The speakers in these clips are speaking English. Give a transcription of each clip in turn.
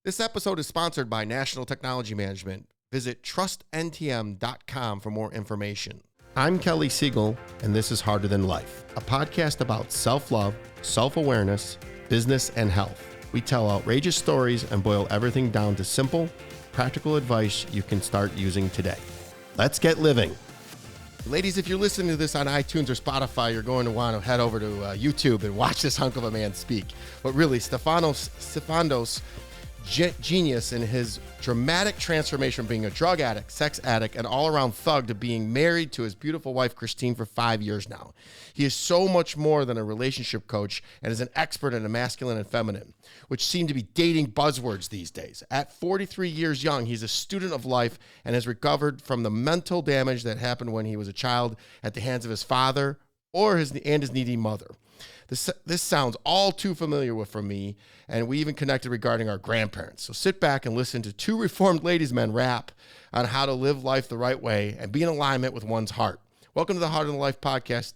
This episode is sponsored by National Technology Management. Visit trustntm.com for more information. I'm Kelly Siegel, and this is Harder Than Life, a podcast about self-love, self-awareness, business, and health. We tell outrageous stories and boil everything down to simple, practical advice you can start using today. Let's get living. Ladies, if you're listening to this on iTunes or Spotify, you're going to want to head over to YouTube and watch this hunk of a man speak. But really, Stefanos Sifandos, genius in his dramatic transformation from being a drug addict, sex addict, and all-around thug to being married to his beautiful wife, Christine, for 5 years now. He is so much more than a relationship coach and is an expert in the masculine and feminine, which seem to be dating buzzwords these days. At 43 years young, he's a student of life and has recovered from the mental damage that happened when he was a child at the hands of his father or his needy mother. This sounds all too familiar for me, and we even connected regarding our grandparents. So sit back and listen to two reformed ladies men rap on how to live life the right way and be in alignment with one's heart. Welcome to the Harder Than Life podcast,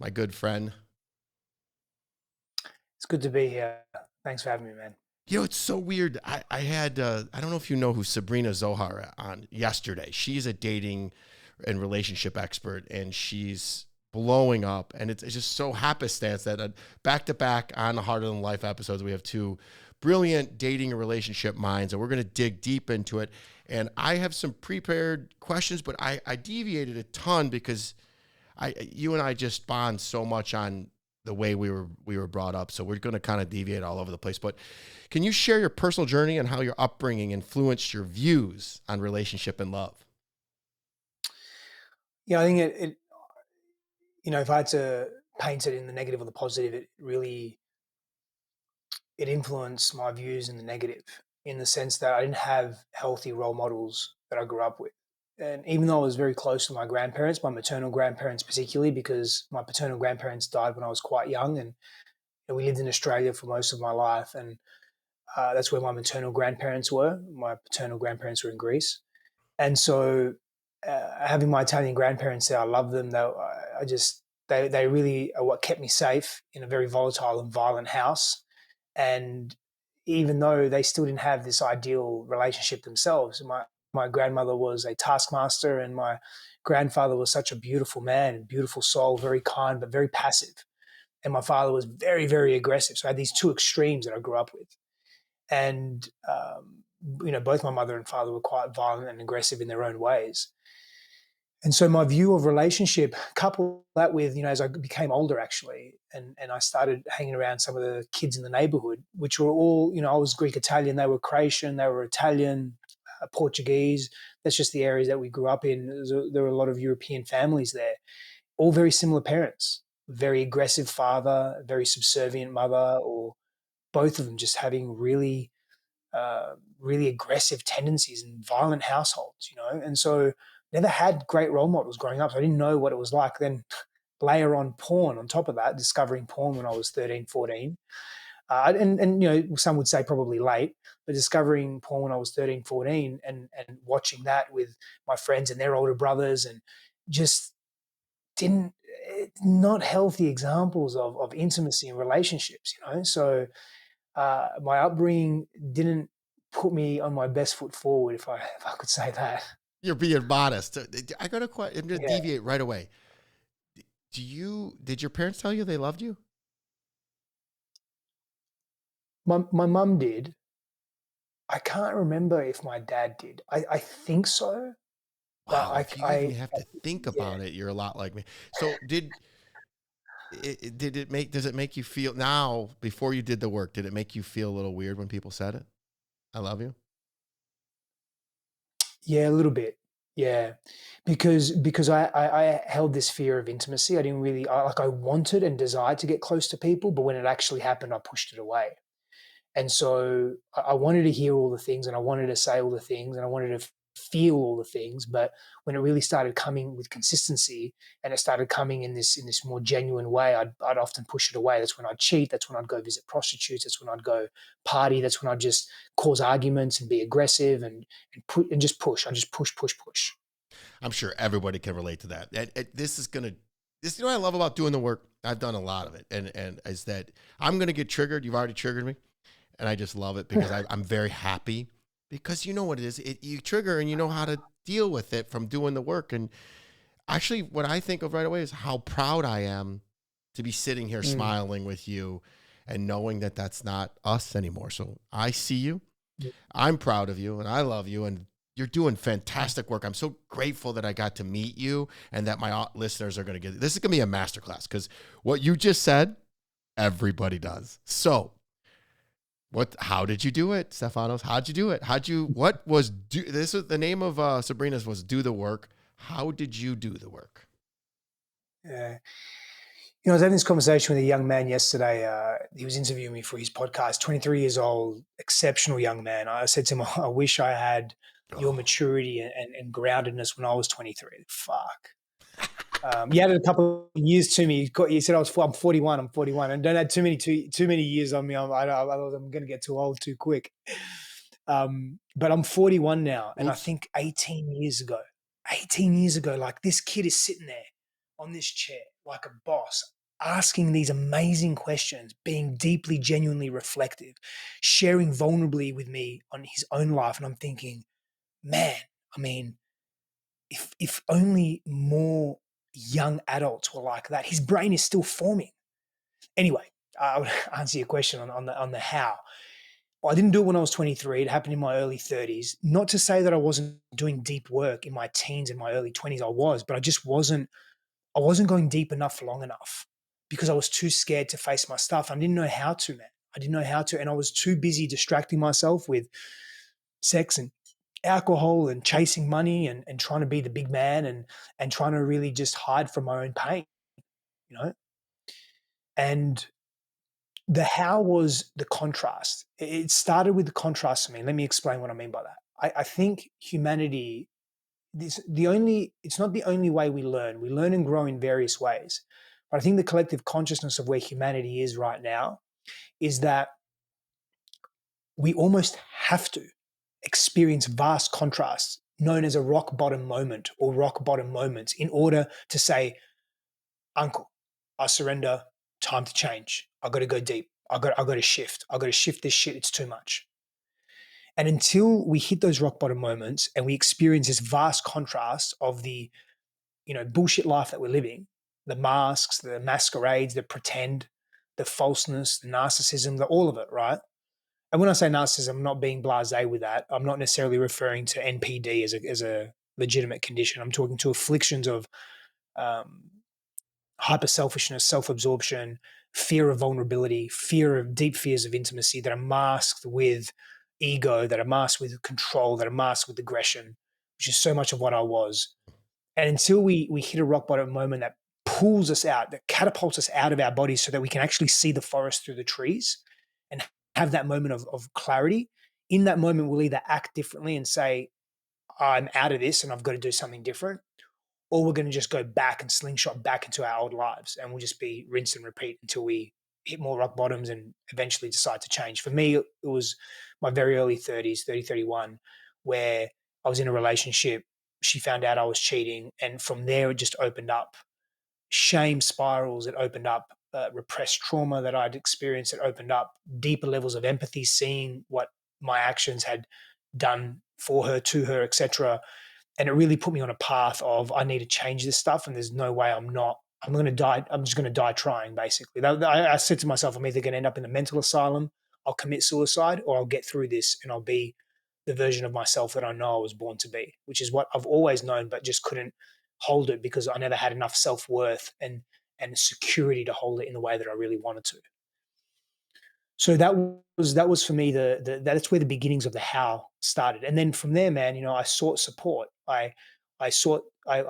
my good friend. It's good to be here. Thanks for having me, man. You know, it's so weird. I had, I don't know if you know who Sabrina Zohar on yesterday. She's a dating and relationship expert, and she's blowing up, and it's just so happenstance that back to back on the Harder Than Life episodes, we have two brilliant dating and relationship minds, and we're going to dig deep into it. And I have some prepared questions, but I deviated a ton because you and I just bond so much on the way we were brought up. So we're going to kind of deviate all over the place. But can you share your personal journey and how your upbringing influenced your views on relationship and love? Yeah, I think it if I had to paint it in the negative or the positive, it influenced my views in the negative, in the sense that I didn't have healthy role models that I grew up with. And even though I was very close to my grandparents, my maternal grandparents particularly, because my paternal grandparents died when I was quite young, and we lived in Australia for most of my life, and that's where my maternal grandparents were. My paternal grandparents were in Greece. And so having my Italian grandparents there, I love them. They really are what kept me safe in a very volatile and violent house. And even though they still didn't have this ideal relationship themselves, my grandmother was a taskmaster, and my grandfather was such a beautiful man and beautiful soul, very kind but very passive. And my father was very, very aggressive. So I had these two extremes that I grew up with. And both my mother and father were quite violent and aggressive in their own ways. And so my view of relationship, coupled that with, as I became older actually, and I started hanging around some of the kids in the neighborhood, which were all, I was Greek Italian, they were Croatian, they were Italian, Portuguese. That's just the areas that we grew up in. There were a lot of European families there, all very similar parents, very aggressive father, very subservient mother, or both of them just having really, really aggressive tendencies in violent households, And so never had great role models growing up. So I didn't know what it was like. Then layer on porn on top of that, discovering porn when I was 13, 14. And some would say probably late, but discovering porn when I was 13, 14 and watching that with my friends and their older brothers, and just not healthy examples of intimacy and relationships, So my upbringing didn't put me on my best foot forward, if I could say that. You're being modest. I got I'm going to deviate right away. Did your parents tell you they loved you? My mum did. I can't remember if my dad did. I think so. Wow, if you even have to think about it, you're a lot like me. So does it make you feel now, before you did the work, did it make you feel a little weird when people said it? I love you? Yeah, a little bit. Yeah, because I held this fear of intimacy. I didn't really, I wanted and desired to get close to people, but when it actually happened, I pushed it away. And so I wanted to hear all the things, and I wanted to say all the things, and I wanted to feel all the things. But when it really started coming with consistency, and it started coming in this more genuine way, I'd often push it away. That's when I'd cheat. That's when I'd go visit prostitutes. That's when I'd go party. That's when I'd just cause arguments and be aggressive and just push. I just push. I'm sure everybody can relate to that. This, you know what I love about doing the work? I've done a lot of it, and is that I'm going to get triggered. You've already triggered me. and I just love it because I'm very happy because you know what it is. You trigger and you know how to deal with it from doing the work. And actually, what I think of right away is how proud I am to be sitting here smiling with you and knowing that that's not us anymore. So I see you. I'm proud of you and I love you and you're doing fantastic work. I'm so grateful that I got to meet you and that my listeners are going to get this. Is going to be a masterclass because what you just said, everybody does. So how did you do it, Stefanos? How'd you do it? This is the name of Sabrina's was Do the Work. How did you do the work? Yeah. I was having this conversation with a young man yesterday. He was interviewing me for his podcast, 23 years old, exceptional young man. I said to him, I wish I had your maturity and groundedness when I was 23. Fuck. You added a couple of years to me. You said I'm 41. I'm 41, and don't add too many years on me. I'm going to get too old too quick. But I'm 41 now, and I think 18 years ago, like this kid is sitting there on this chair like a boss, asking these amazing questions, being deeply, genuinely reflective, sharing vulnerably with me on his own life, and I'm thinking, man, I mean, if only more young adults were like that. His brain is still forming. Anyway, I would answer your question on the how. Well, I didn't do it when I was 23. It happened in my early 30s. Not to say that I wasn't doing deep work in my teens and my early 20s. I was, but I wasn't going deep enough for long enough because I was too scared to face my stuff. I didn't know how to, man. I didn't know how to. And I was too busy distracting myself with sex and alcohol and chasing money and trying to be the big man and trying to really just hide from my own pain, you know? And the how was the contrast. It started with the contrast for me. Let me explain what I mean by that. I think humanity, it's not the only way we learn. We learn and grow in various ways. But I think the collective consciousness of where humanity is right now is that we almost have to experience vast contrasts known as a rock bottom moment or rock bottom moments in order to say, uncle, I surrender, time to change. I got to go deep. I got to shift. I got to shift this shit. It's too much. And until we hit those rock bottom moments and we experience this vast contrast of the, bullshit life that we're living, the masks, the masquerades, the pretend, the falseness, the narcissism, all of it, right? And when I say narcissism, I'm not being blasé with that. I'm not necessarily referring to NPD as a legitimate condition. I'm talking to afflictions of hyper selfishness, self-absorption, fear of vulnerability, deep fears of intimacy that are masked with ego, that are masked with control, that are masked with aggression, which is so much of what I was. And until we hit a rock bottom moment that pulls us out, that catapults us out of our bodies so that we can actually see the forest through the trees and have that moment of clarity, in that moment we'll either act differently and say, I'm out of this and I've got to do something different, or we're going to just go back and slingshot back into our old lives and we'll just be rinse and repeat until we hit more rock bottoms and eventually decide to change. For me, it was my very early 30s, 30, 31, where I was in a relationship. She found out I was cheating. And from there, it just opened up shame spirals. It opened up repressed trauma that I'd experienced. It opened up deeper levels of empathy, seeing what my actions had done for her, to her, etc. And it really put me on a path of, I need to change this stuff. And there's no way I'm going to die. I'm just going to die trying, basically. I said to myself, I'm either going to end up in a mental asylum, I'll commit suicide, or I'll get through this and I'll be the version of myself that I know I was born to be, which is what I've always known, but just couldn't hold it because I never had enough self-worth and security to hold it in the way that I really wanted to. So that was for me that's where the beginnings of the how started. And then from there, man, I sought support. I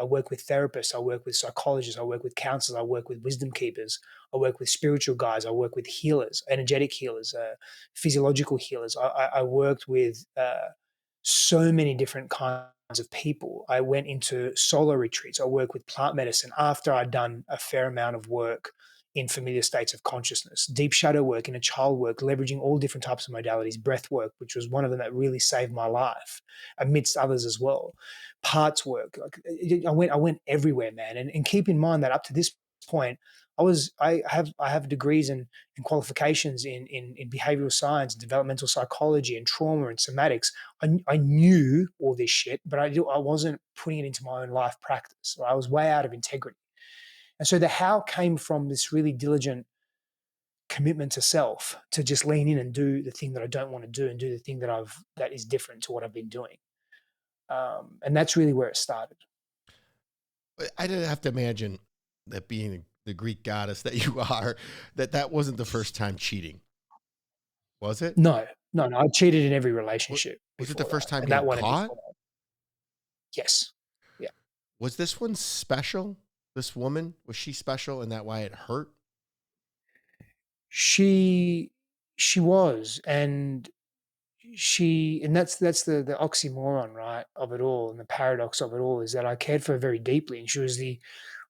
work with therapists, I work with psychologists, I work with counselors, I work with wisdom keepers, I work with spiritual guys, I work with healers, energetic healers, physiological healers. I worked with so many different kinds of people. I went into solo retreats. I work with plant medicine after I'd done a fair amount of work in familiar states of consciousness, deep shadow work, inner child work, leveraging all different types of modalities, breath work, which was one of them that really saved my life, amidst others as well. Parts work. I went everywhere, man. And keep in mind that up to this point, I have degrees and qualifications in behavioral science, developmental psychology, and trauma and somatics. I knew all this shit, but I wasn't putting it into my own life practice. I was way out of integrity. And so the how came from this really diligent commitment to self, to just lean in and do the thing that I don't want to do and do the thing that is different to what I've been doing. And that's really where it started. I didn't have to imagine that being the Greek goddess that you are, that wasn't the first time cheating, was it? No, no, no. I cheated in every Wa- relationship Was it the before first that, time and that getting one and caught? before that. Yes. Yeah. Was this one special? This woman, was she special and that why it hurt? She she was, and that's the oxymoron, right, of it all, and the paradox of it all is that I cared for her very deeply, and she was the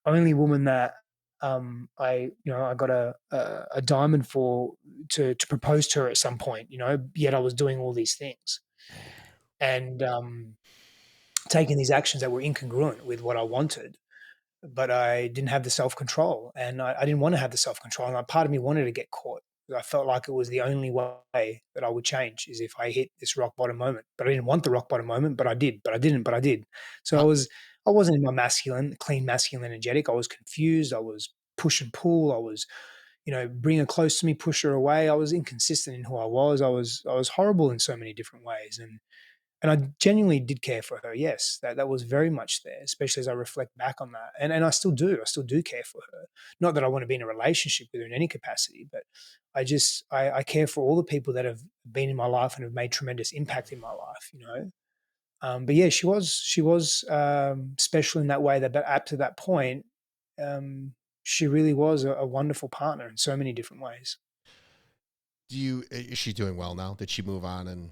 only woman that I got a diamond for to propose to her at some point, yet I was doing all these things and taking these actions that were incongruent with what I wanted, but I didn't have the self control, and I didn't want to have the self control. And part of me wanted to get caught. I felt like it was the only way that I would change is if I hit this rock bottom moment. But I didn't want the rock bottom moment, but I did. But I didn't. But I did. So How, I wasn't in my clean masculine energetic. I was confused. I was push and pull. I was bring her close to me, push her away. I was inconsistent in who I was. I was horrible in so many different ways, and I genuinely did care for her. Yes, that was very much there, especially as I reflect back on that. And I still do. I still do care for her. Not that I want to be in a relationship with her in any capacity, but I care for all the people that have been in my life and have made tremendous impact in my life. But yeah, she was special in that way. That but up to that point, she really was a wonderful partner in so many different ways. is she doing well now? Did she move on? And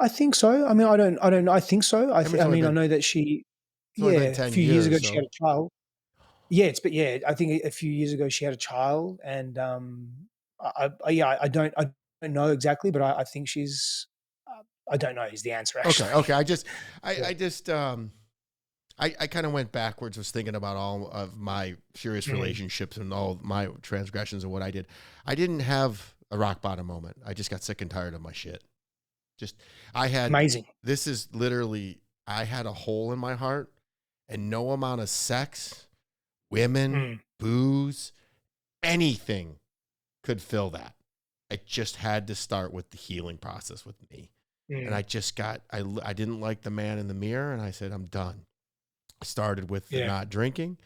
I think so. I mean, I don't. I think so. I mean, I mean, I know that she. it's only Yeah, been a 10 few years ago years. she had So, a child. Yeah, but yeah, I think a few years ago she had a child, and yeah, I don't know exactly, but I think she's. I don't know is the answer okay. actually. Okay. Yeah. I just, I kind of went backwards, was thinking about all of my serious Mm, relationships and all my transgressions and what I did. I didn't have a rock bottom moment. I just got sick and tired of my shit. Just, I had, amazing. this is literally, I had a hole in my heart and no amount of sex, women, Mm, booze, anything could fill that. I just had to start with the healing process with me. And mm, I just got, I didn't like the man in the mirror and I said, I'm done. I started with the yeah. not drinking.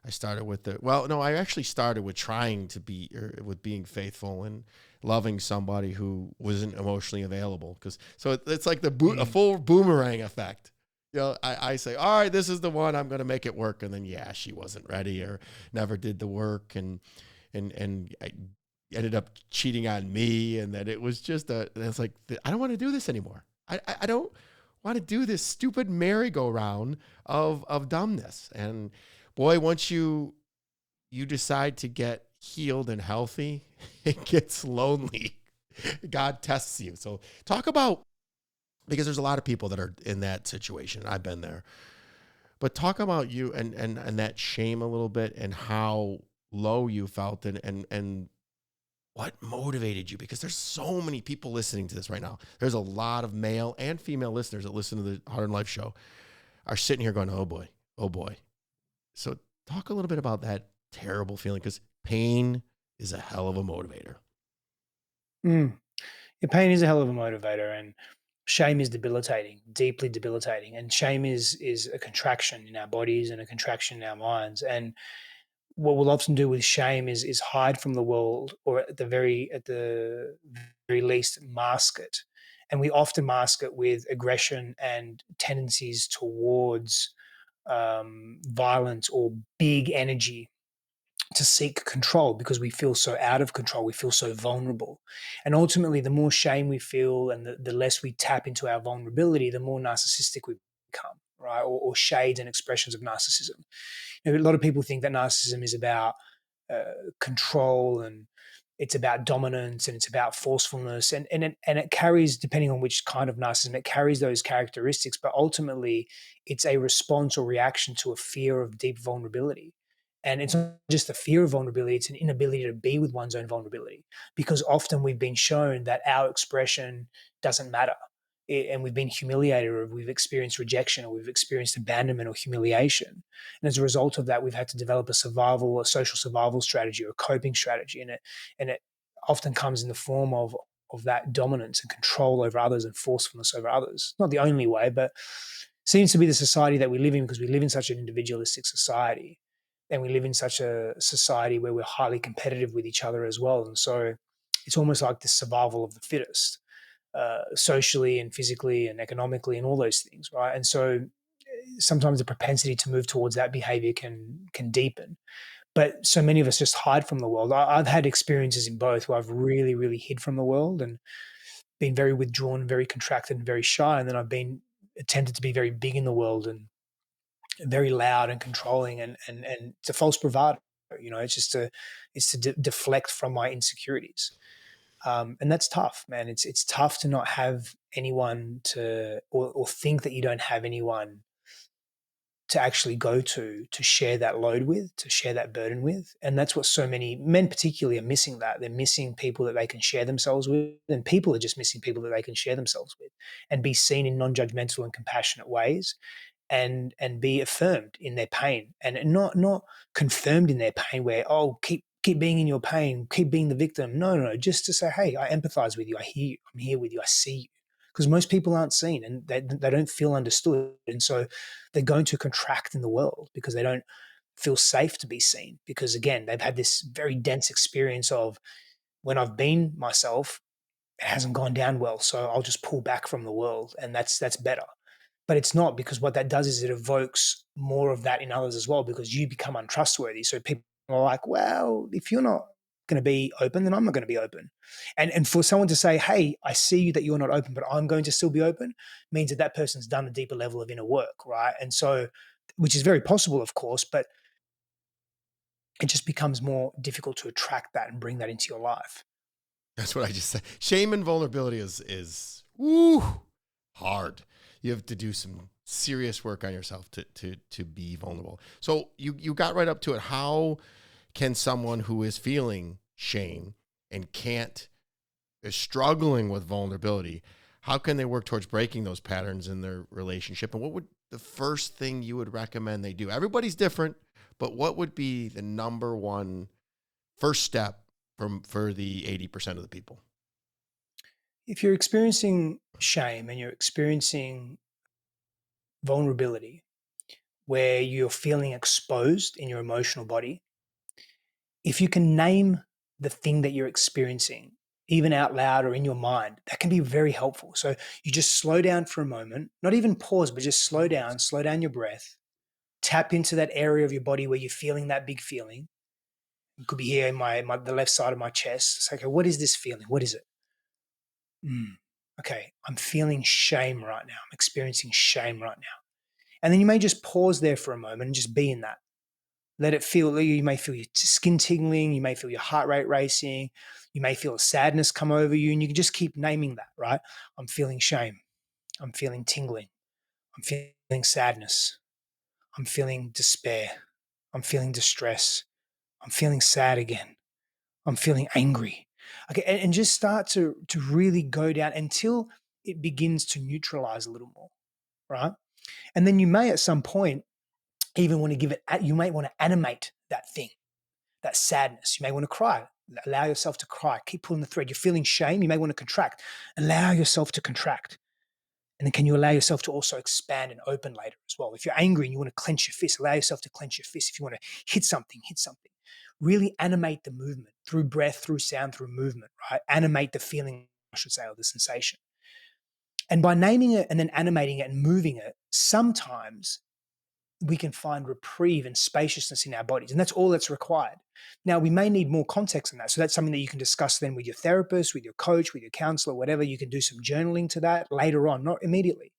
I started with well, no, I actually started with trying to be, or with being faithful and loving somebody who wasn't emotionally available. So it's like a Mm, full boomerang effect. I say, all right, this is the one, I'm going to make it work. And then, yeah, she wasn't ready or never did the work. And I ended up cheating on me. And then it was just it's like, I don't want to do this anymore. I don't want to do this stupid merry-go-round of dumbness. And boy, once you decide to get healed and healthy, it gets lonely. God tests you. So talk about, because there's a lot of people that are in that situation. I've been there. But talk about you and that shame a little bit and how low you felt and what motivated you, because there's so many people listening to this right now. There's a lot of male and female listeners that listen to the Hard and Life show are sitting here going, oh boy, oh boy. So talk a little bit about that terrible feeling, because pain is a hell of a motivator. mm. Yeah, pain is a hell of a motivator, and shame is debilitating, deeply debilitating. And shame is a contraction in our bodies and a contraction in our minds. And what we'll often do with shame is hide from the world, or at the very least mask it. And we often mask it with aggression and tendencies towards violence or big energy to seek control because we feel so out of control, we feel so vulnerable. And ultimately, the more shame we feel and the less we tap into our vulnerability, the more narcissistic we become, right? Or shades and expressions of narcissism. A lot of people think that narcissism is about control, and it's about dominance, and it's about forcefulness, and it carries, depending on which kind of narcissism, it carries those characteristics. But ultimately, it's a response or reaction to a fear of deep vulnerability. And it's not just a fear of vulnerability, it's an inability to be with one's own vulnerability, because often we've been shown that our expression doesn't matter. And we've been humiliated, or we've experienced rejection, or we've experienced abandonment or humiliation. And as a result of that, we've had to develop a social survival strategy or a coping strategy. And it often comes in the form of that dominance and control over others and forcefulness over others. Not the only way, but seems to be the society that we live in, because we live in such an individualistic society, and we live in such a society where we're highly competitive with each other as well. And so it's almost like the survival of the fittest, socially and physically and economically and all those things, right? And so sometimes the propensity to move towards that behavior can deepen. But so many of us just hide from the world. I've had experiences in both where I've really, really hid from the world and been very withdrawn, very contracted, and very shy. And then I've been attempted to be very big in the world and very loud and controlling, and it's a false bravado. It's just to deflect from my insecurities, and that's tough, man. It's tough to not have anyone to, or think that you don't have anyone to actually go to share that load with, to share that burden with. And that's what so many men particularly are missing. That they're missing people that they can share themselves with, and people are just missing people that they can share themselves with and be seen in non-judgmental and compassionate ways, and be affirmed in their pain, and not confirmed in their pain where, oh, keep being in your pain, keep being the victim. No, just to say, hey, I empathize with you, I hear you, I'm here with you, I see you. Because most people aren't seen, and they don't feel understood, and so they're going to contract in the world because they don't feel safe to be seen, because again, they've had this very dense experience of, when I've been myself, it hasn't gone down well, so I'll just pull back from the world, and that's better. But it's not, because what that does is it evokes more of that in others as well, because you become untrustworthy. So people are like, well, if you're not going to be open, then I'm not going to be open. And for someone to say, hey, I see you that you're not open, but I'm going to still be open, means that that person's done a deeper level of inner work, right? And so, which is very possible, of course, but it just becomes more difficult to attract that and bring that into your life. That's what I just said. Shame and vulnerability is woo, hard. You have to do some serious work on yourself to be vulnerable. So you got right up to it. How can someone who is feeling shame and is struggling with vulnerability, how can they work towards breaking those patterns in their relationship? And what would the first thing you would recommend they do? Everybody's different, but what would be the number one first step for the 80% of the people? If you're experiencing shame and you're experiencing vulnerability, where you're feeling exposed in your emotional body, if you can name the thing that you're experiencing, even out loud or in your mind, that can be very helpful. So you just slow down for a moment, not even pause, but just slow down your breath, tap into that area of your body where you're feeling that big feeling. It could be here in the left side of my chest. It's like, okay, what is this feeling? What is it? Okay, I'm feeling shame right now. I'm experiencing shame right now. And then you may just pause there for a moment and just be in that. Let it feel. You may feel your skin tingling. You may feel your heart rate racing. You may feel a sadness come over you, and you can just keep naming that, right? I'm feeling shame. I'm feeling tingling. I'm feeling sadness. I'm feeling despair. I'm feeling distress. I'm feeling sad again. I'm feeling angry. Okay, and just start to really go down until it begins to neutralize a little more, right? And then you may at some point even want to you might want to animate that thing, that sadness. You may want to cry. Allow yourself to cry. Keep pulling the thread. You're feeling shame. You may want to contract. Allow yourself to contract. And then can you allow yourself to also expand and open later as well? If you're angry and you want to clench your fist, allow yourself to clench your fist. If you want to hit something, hit something. Really animate the movement through breath, through sound, through movement, right? Animate the feeling, I should say, or the sensation. And by naming it and then animating it and moving it, sometimes we can find reprieve and spaciousness in our bodies. And that's all that's required. Now, we may need more context on that. So that's something that you can discuss then with your therapist, with your coach, with your counselor, whatever. You can do some journaling to that later on, not immediately.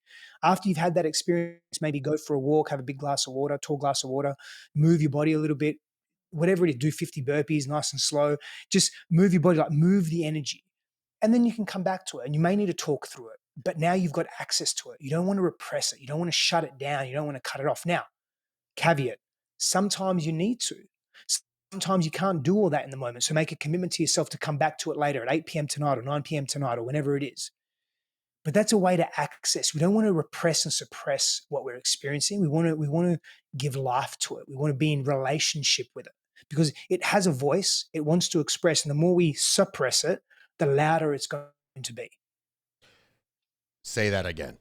After you've had that experience, maybe go for a walk, have a big glass of water, tall glass of water, move your body a little bit, whatever it is, do 50 burpees, nice and slow. Just move your body, like move the energy. And then you can come back to it, and you may need to talk through it. But now you've got access to it. You don't want to repress it. You don't want to shut it down. You don't want to cut it off. Now, caveat, Sometimes you need to. Sometimes you can't do all that in the moment. So make a commitment to yourself to come back to it later at 8 p.m. tonight or 9 p.m. tonight or whenever it is. But that's a way to access. We don't want to repress and suppress what we're experiencing. We want to give life to it. We want to be in relationship with it because it has a voice. It wants to express. And the more we suppress it, the louder it's going to be. Say that again.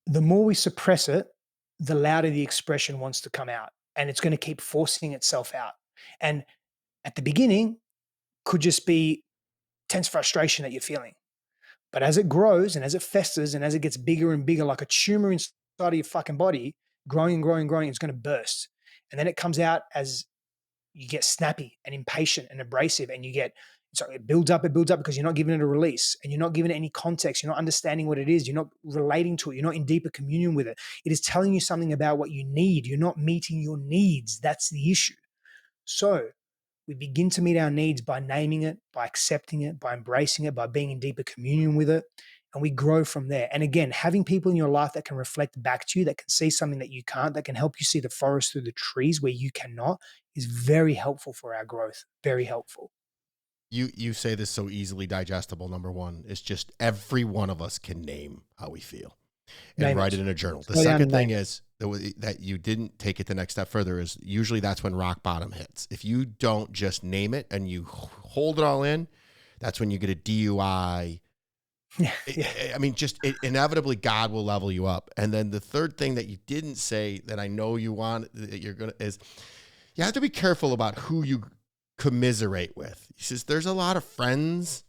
The more we suppress it, the louder the expression wants to come out. And it's going to keep forcing itself out. And at the beginning, could just be tense frustration that you're feeling. But as it grows and as it festers and as it gets bigger and bigger, like a tumor inside of your fucking body, growing and growing and growing, it's going to burst. And then it comes out as you get snappy and impatient and abrasive, and it builds up because you're not giving it a release and you're not giving it any context. You're not understanding what it is. You're not relating to it. You're not in deeper communion with it. It is telling you something about what you need. You're not meeting your needs. That's the issue. So we begin to meet our needs by naming it, by accepting it, by embracing it, by being in deeper communion with it. And we grow from there. And again, having people in your life that can reflect back to you, that can see something that you can't, that can help you see the forest through the trees where you cannot, is very helpful for our growth. Very helpful. You say this so easily digestible. Number one, it's just every one of us can name how we feel and write it in a journal. The second thing is that you didn't take it the next step further is usually that's when rock bottom hits. If you don't just name it and you hold it all in, that's when you get a DUI. Yeah. I mean, inevitably God will level you up. And then the third thing that you didn't say that I know you want, that you're going to, is you have to be careful about who you commiserate with. He says, there's a lot of friends,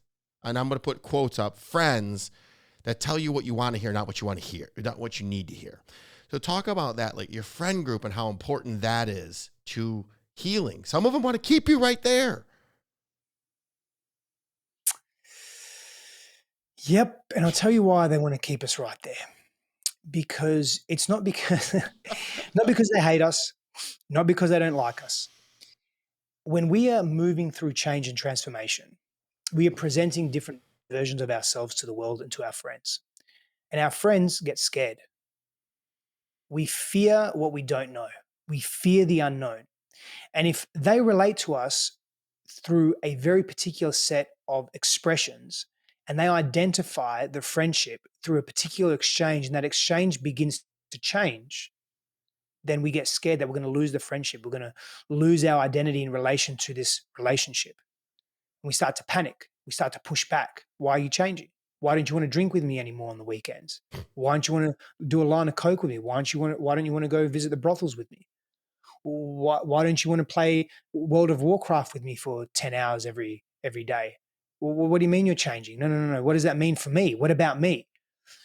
and I'm going to put quotes up, friends that tell you what you want to hear, not what you want to hear, not what you need to hear. So talk about that, like your friend group and how important that is to healing. Some of them want to keep you right there. Yep. And I'll tell you why they want to keep us right there. Because it's not because they hate us, not because they don't like us. When we are moving through change and transformation, we are presenting different versions of ourselves to the world and to our friends. And our friends get scared. We fear what we don't know. We fear the unknown. And if they relate to us through a very particular set of expressions, and they identify the friendship through a particular exchange, and that exchange begins to change, then we get scared that we're going to lose the friendship. We're going to lose our identity in relation to this relationship. And we start to panic. We start to push back. Why are you changing? Why don't you want to drink with me anymore on the weekends? Why don't you want to do a line of coke with me? Why don't you want to go visit the brothels with me? Why don't you want to play World of Warcraft with me for 10 hours every day? Well, what do you mean you're changing? No. What does that mean for me? What about me?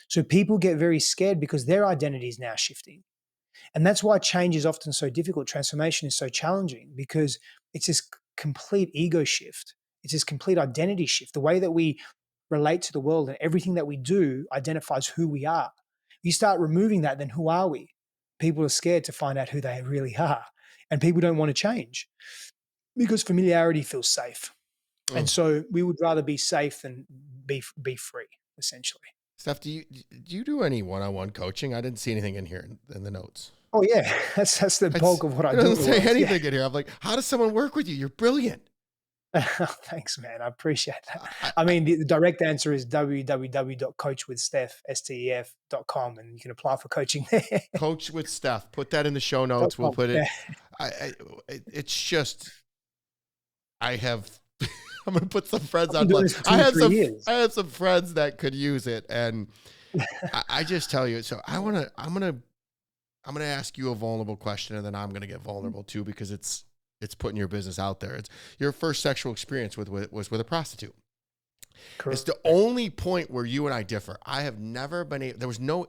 So people get very scared because their identity is now shifting. And that's why change is often so difficult. Transformation is so challenging because it's this complete ego shift. It's this complete identity shift. The way that we relate to the world and everything that we do identifies who we are. You start removing that, then who are we? People are scared to find out who they really are. And people don't want to change because familiarity feels safe. And so we would rather be safe than be free, essentially. Steph, do you do any one-on-one coaching? I didn't see anything in here in the notes. Oh yeah, that's the bulk of what I do. It doesn't say anything in here. I'm like, how does someone work with you? You're brilliant. Thanks, man. I appreciate that. I mean, the direct answer is www.coachwithstef.com, and you can apply for coaching there. Coach with Stef. Put that in the show notes. We'll put it. It's just, I'm going to put some friends on. I have some friends that could use it, and I just tell you. So I'm gonna ask you a vulnerable question, and then I'm gonna get vulnerable too because it's putting your business out there. It's your first sexual experience was with a prostitute. Correct. It's the only point where you and I differ. I have never been able. There was no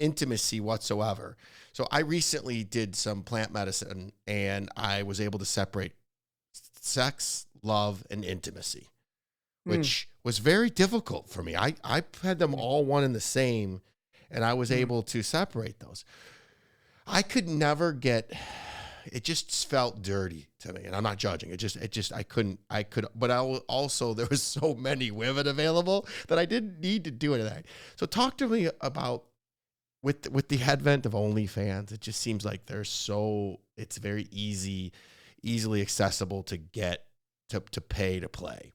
intimacy whatsoever. So I recently did some plant medicine, and I was able to separate sex, love, and intimacy, which was very difficult for me. I had them all one and the same, and I was able to separate those. I could never get, it just felt dirty to me, and I'm not judging. I could, but there was so many women available that I didn't need to do anything. So talk to me about with the advent of OnlyFans, it just seems like there's so it's very easily accessible to get to pay to play.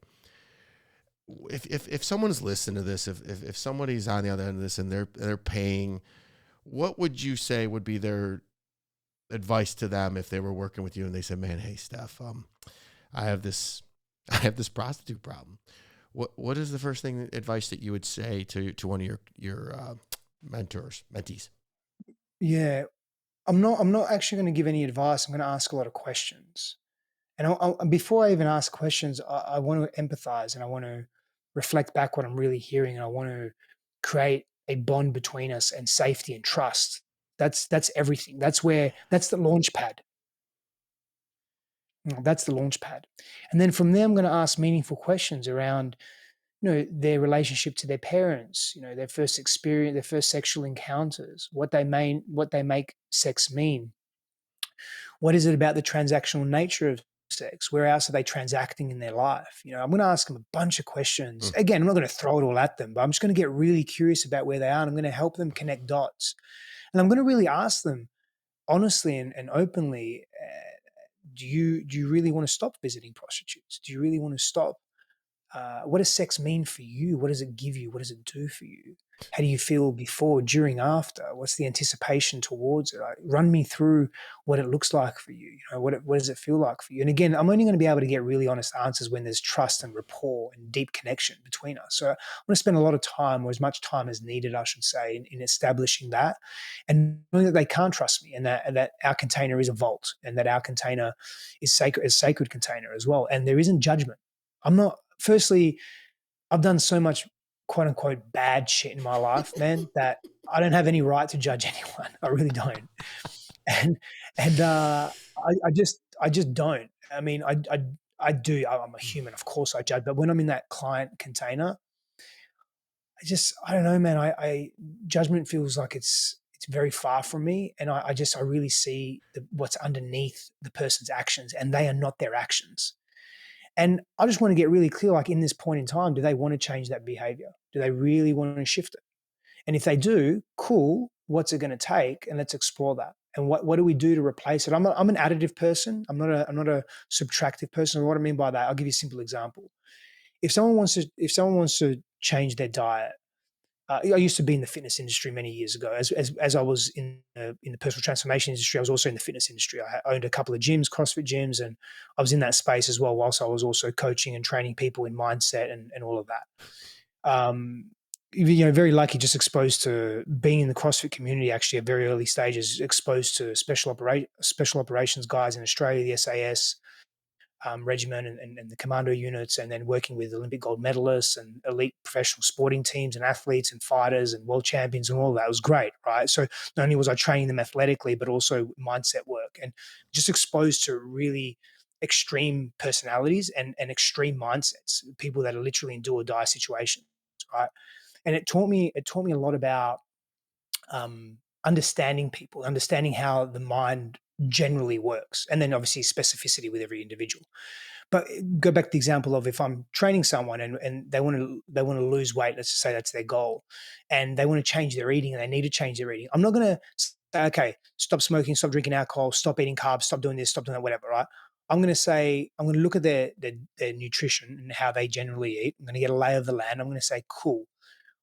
If someone's listening to this, if somebody's on the other end of this and they're paying, what would you say would be their advice to them if they were working with you and they said, "Man, hey Steph, I have this prostitute problem." What is the first advice that you would say to one of your mentees? Yeah, I'm not actually going to give any advice. I'm going to ask a lot of questions. And before I even ask questions, I want to empathize and I want to reflect back what I'm really hearing, and I want to create a bond between us and safety and trust. That's everything. That's the launch pad. That's the launch pad. And then from there, I'm going to ask meaningful questions around, their relationship to their parents, their first experience, their first sexual encounters, what they make sex mean. What is it about the transactional nature of sex? Where else are they transacting in their life? I'm going to ask them a bunch of questions. Again, I'm not going to throw it all at them, but I'm just going to get really curious about where they are. And I'm going to help them connect dots. And I'm going to really ask them honestly and openly, do you really want to stop visiting prostitutes? Do you really want to stop? What does sex mean for you? What does it give you? What does it do for you? How do you feel before, during, after? What's the anticipation towards it? Run me through what it looks like for you. What does it feel like for you? And again, I'm only going to be able to get really honest answers when there's trust and rapport and deep connection between us. So I'm going to spend a lot of time, or as much time as needed, I should say, in establishing that, and knowing that they can't trust me, and that our container is a vault, and that our container is sacred container as well. And there isn't judgment. Firstly, I've done so much quote unquote bad shit in my life, man, that I don't have any right to judge anyone. I really don't. I just don't. I mean, I do. I'm a human. Of course I judge. But when I'm in that client container, I don't know, man. I judgment feels like it's very far from me. And I really see what's underneath the person's actions, and they are not their actions. And I just want to get really clear, like in this point in time, do they want to change that behavior? Do they really want to shift it? And if they do, cool, what's it going to take? And let's explore that. And what do we do to replace it? I'm an additive person. I'm not a subtractive person. What I mean by that, I'll give you a simple example. If someone wants to change their diet, I used to be in the fitness industry many years ago. As I was in the personal transformation industry, I was also in the fitness industry. I owned a couple of gyms, CrossFit gyms, and I was in that space as well, whilst I was also coaching and training people in mindset and all of that. Very lucky, just exposed to being in the CrossFit community, actually at very early stages, exposed to special operations guys in Australia, the SAS, regiment and the commando units, and then working with Olympic gold medalists and elite professional sporting teams and athletes and fighters and world champions and all that. It was great, right? So not only was I training them athletically, but also mindset work, and just exposed to really extreme personalities and extreme mindsets, people that are literally in do or die situations, right? And it taught me a lot about understanding people, understanding how the mind generally works, and then obviously specificity with every individual. But go back to the example of, if I'm training someone and they want to lose weight, let's just say that's their goal, and they want to change their eating and they need to change their eating. I'm not going to say, okay, stop smoking, stop drinking alcohol, stop eating carbs, stop doing this, stop doing that, whatever, right? I'm going to look at their nutrition and how they generally eat. I'm going to get a lay of the land. I'm going to say, cool.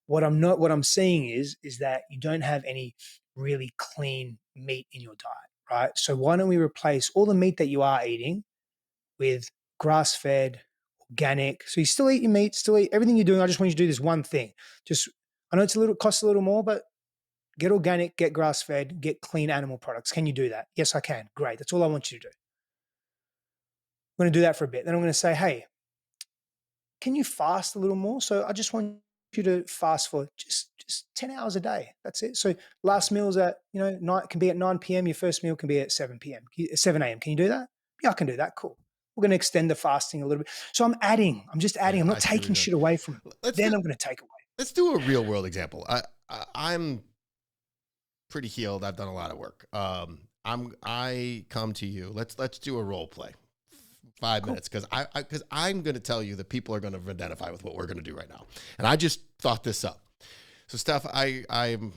What I'm seeing is that you don't have any really clean meat in your diet, right? So why don't we replace all the meat that you are eating with grass-fed, organic? So you still eat your meat, still eat everything you're doing. I just want you to do this one thing. I know costs a little more, but get organic, get grass-fed, get clean animal products. Can you do that? Yes, I can. Great. That's all I want you to do. I'm going to do that for a bit. Then I'm going to say, hey, can you fast a little more? So I just want you to fast for just 10 hours a day. That's it. So last meal's at, night can be at 9 p.m. Your first meal can be at 7 p.m., 7 a.m. Can you do that? Yeah, I can do that. Cool. We're going to extend the fasting a little bit. So I'm just adding. I'm not taking shit away from it. I'm going to take away. Let's do a real world example. I'm pretty healed. I've done a lot of work. I come to you. Let's do a role play. 5 minutes, because I'm going to tell you that people are going to identify with what we're going to do right now. And I just thought this up. So Steph, I'm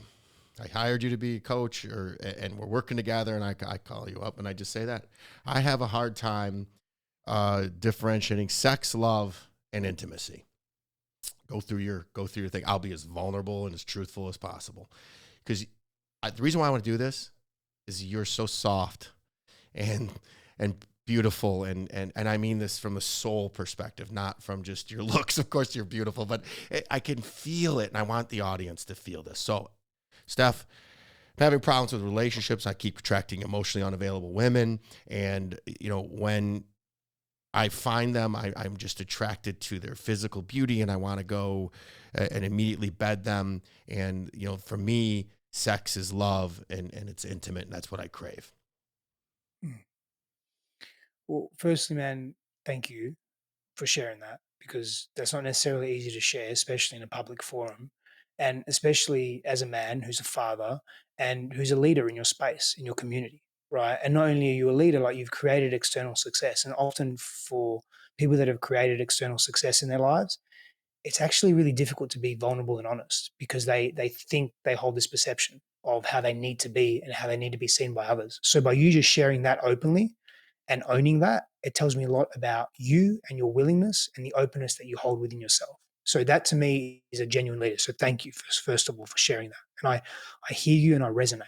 I hired you to be a coach, and we're working together, and I call you up and I just say that I have a hard time differentiating sex, love, and intimacy. Go through your thing. I'll be as vulnerable and as truthful as possible, because the reason why I want to do this is you're so soft and beautiful, and I mean this from a soul perspective, not from just your looks. Of course you're beautiful, but I can feel it, and I want the audience to feel this. So, Steph, I'm having problems with relationships. I keep attracting emotionally unavailable women, and when I find them, I'm just attracted to their physical beauty, and I want to go and immediately bed them. And for me, sex is love, and it's intimate, and that's what I crave. Mm. Well, firstly, man, thank you for sharing that, because that's not necessarily easy to share, especially in a public forum. And especially as a man who's a father and who's a leader in your space, in your community, right? And not only are you a leader, like you've created external success. And often for people that have created external success in their lives, it's actually really difficult to be vulnerable and honest, because they think they hold this perception of how they need to be and how they need to be seen by others. So by you just sharing that openly and owning that, it tells me a lot about you and your willingness and the openness that you hold within yourself. So that to me is a genuine leader. So thank you first of all for sharing that. And I hear you and I resonate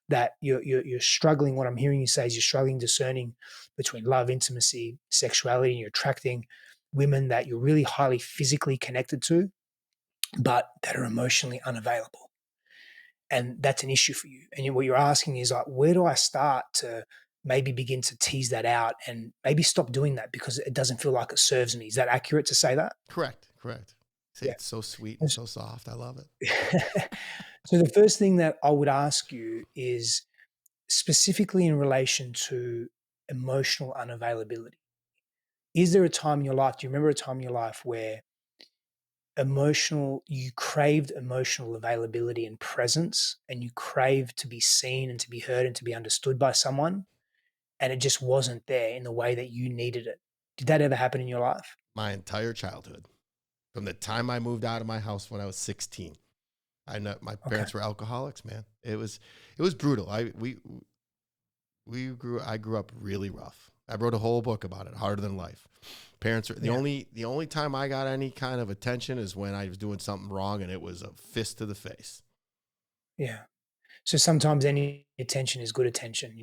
that you're struggling. What I'm hearing you say is you're struggling discerning between love, intimacy, sexuality, and you're attracting women that you're really highly physically connected to, but that are emotionally unavailable. And that's an issue for you. And what you're asking is like, where do I start to maybe begin to tease that out and maybe stop doing that because it doesn't feel like it serves me? Is that accurate to say that? Correct. See, Yeah. it's so sweet and so soft. I love it. So the first thing that I would ask you is specifically in relation to emotional unavailability. Is there a time in your life, do you remember a time in your life where you craved emotional availability and presence, and you craved to be seen and to be heard and to be understood by someone, and it just wasn't there in the way that you needed it? Did that ever happen in your life? My entire childhood, from the time I moved out of my house when I was 16. I know my Okay. parents were alcoholics, man. It was brutal. I grew up really rough. I wrote a whole book about it, Harder Than Life. Parents are the Yeah. only time I got any kind of attention is when I was doing something wrong, and it was a fist to the face. Yeah. So sometimes any attention is good attention,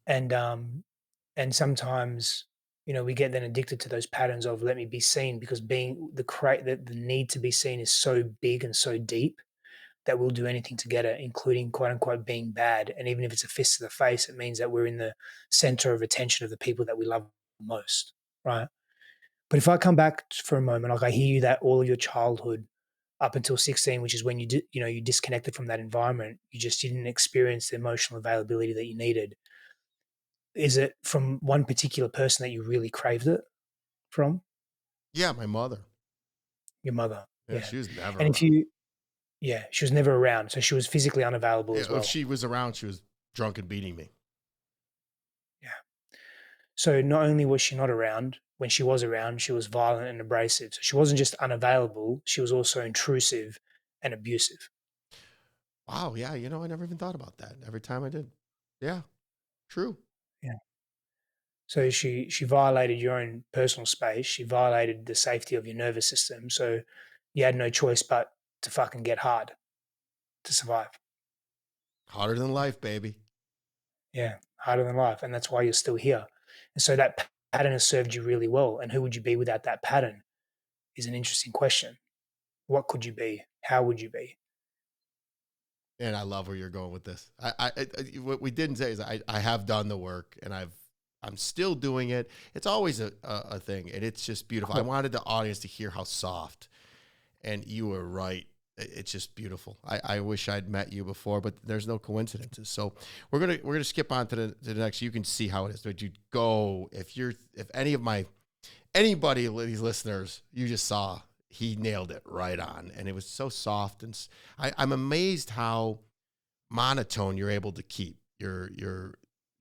and sometimes we get then addicted to those patterns of let me be seen, because being the need to be seen is so big and so deep that we'll do anything to get it, including quote unquote being bad. And even if it's a fist to the face, it means that we're in the center of attention of the people that we love most, right? But if I come back for a moment, like I hear you that all of your childhood up until 16, which is when you disconnected from that environment, you just didn't experience the emotional availability that you needed. Is it from one particular person that you really craved it from? Yeah, my mother. Your mother. Yeah, Yeah. she was never And if around. you, yeah, she was never around. So she was physically unavailable Yeah, as if well. she was around, she was drunk and beating me. Yeah. So not only was she not around, when she was around, she was violent and abrasive. So she wasn't just unavailable, she was also intrusive and abusive. Wow, yeah, I never even thought about that. Every time I did. Yeah, true. Yeah. So she violated your own personal space. She violated the safety of your nervous system. So you had no choice but to fucking get hard to survive. Harder than life, baby. Yeah, harder than life. And that's why you're still here. And so that pattern has served you really well. And who would you be without that pattern is an interesting question. What could you be? How would you be? And I love where you're going with this. What we didn't say is I have done the work, and I'm still doing it. It's always a thing, and it's just beautiful. I Cool. wanted the audience to hear how soft, and you were right. It's just beautiful. I wish I'd met you before, but there's no coincidences. So we're gonna skip on to the next. You can see how it is. But you go if anybody these listeners you just saw, he nailed it right on, and it was so soft, and I'm amazed how monotone you're able to keep. You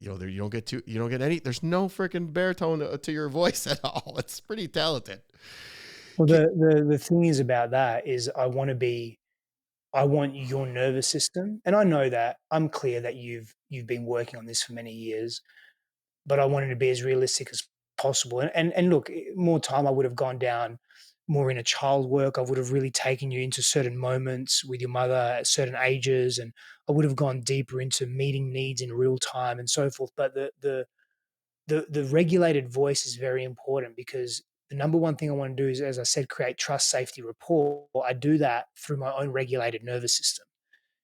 don't get any. There's no freaking baritone to your voice at all. It's pretty talented. Well, Ki- the thing is about that is I want to be I want your nervous system, and I know that I'm clear that you've been working on this for many years, but I wanted to be as realistic as possible. And look, more time I would have gone down more in a child work. I would have really taken you into certain moments with your mother at certain ages, and I would have gone deeper into meeting needs in real time and so forth. But the regulated voice is very important because the number one thing I want to do is, as I said, create trust, safety, rapport. I do that through my own regulated nervous system.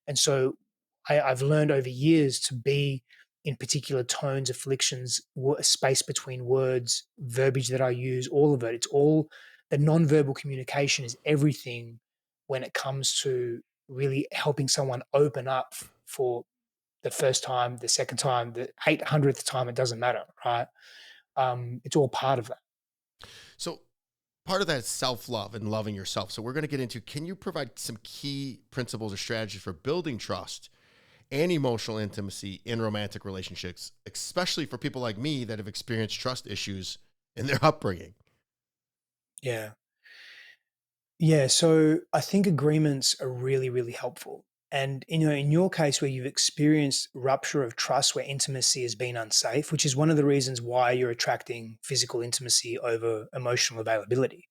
And so I've learned over years to be in particular tones, afflictions, space between words, verbiage that I use, all of it. It's all the nonverbal communication is everything when it comes to really helping someone open up for the first time, the second time, the 800th time. It doesn't matter, right? It's all part of that. So part of that is self-love and loving yourself. So we're going to get into, can you provide some key principles or strategies for building trust and emotional intimacy in romantic relationships, especially for people like me that have experienced trust issues in their upbringing? Yeah. Yeah, so I think agreements are really, really helpful. And in your case where you've experienced rupture of trust where intimacy has been unsafe, which is one of the reasons why you're attracting physical intimacy over emotional availability,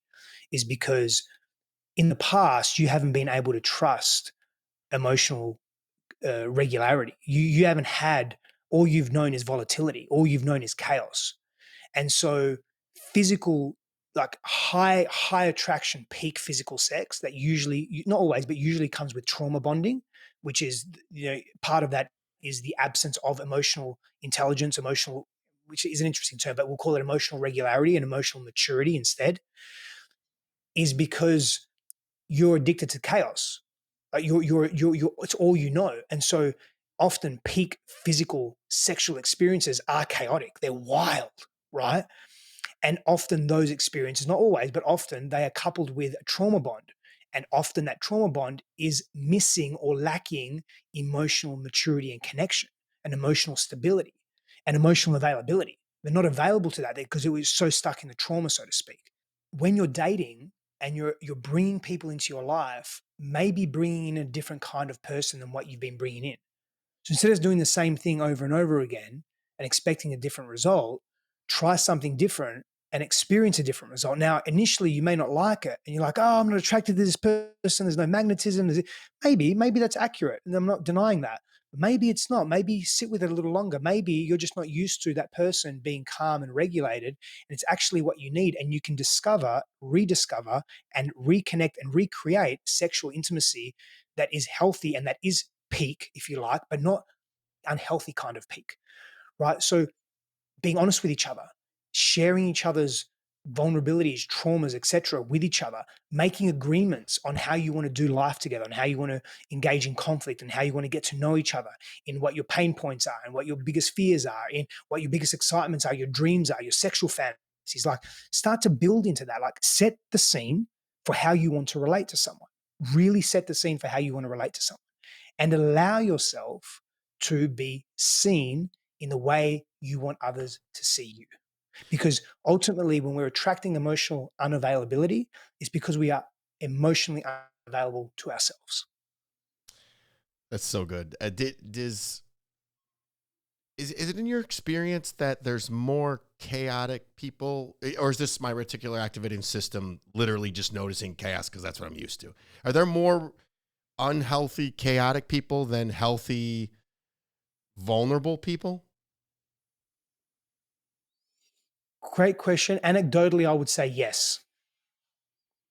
is because in the past you haven't been able to trust emotional regularity. You haven't had, all you've known is volatility, all you've known is chaos. And so physical, like high attraction, peak physical sex that usually, not always, but usually comes with trauma bonding, which is, part of that is the absence of emotional intelligence, emotional, which is an interesting term, but we'll call it emotional regularity and emotional maturity instead, is because you're addicted to chaos. It's all you know. And so often peak physical sexual experiences are chaotic. They're wild, right? And often those experiences, not always, but often they are coupled with a trauma bond. And often that trauma bond is missing or lacking emotional maturity and connection and emotional stability and emotional availability. They're not available to that because it was so stuck in the trauma, so to speak. When you're dating and you're bringing people into your life, maybe bringing in a different kind of person than what you've been bringing in. So instead of doing the same thing over and over again and expecting a different result, try something different and experience a different result. Now, initially, you may not like it, and you're like, "Oh, I'm not attracted to this person. There's no magnetism." Maybe that's accurate, and I'm not denying that. But maybe it's not. Maybe sit with it a little longer. Maybe you're just not used to that person being calm and regulated, and it's actually what you need. And you can discover, rediscover, and reconnect and recreate sexual intimacy that is healthy and that is peak, if you like, but not unhealthy kind of peak, right? So being honest with each other, sharing each other's vulnerabilities, traumas, etc., with each other, making agreements on how you want to do life together and how you want to engage in conflict and how you want to get to know each other, in what your pain points are and what your biggest fears are, in what your biggest excitements are, your dreams are, your sexual fantasies. Like, start to build into that. Like, set the scene for how you want to relate to someone. Really set the scene for how you want to relate to someone and allow yourself to be seen in the way you want others to see you. Because ultimately, when we're attracting emotional unavailability, it's because we are emotionally unavailable to ourselves. That's so good. Is it in your experience that there's more chaotic people, or is this my reticular activating system literally just noticing chaos because that's what I'm used to? Are there more unhealthy, chaotic people than healthy, vulnerable people? Great question. Anecdotally, I would say yes.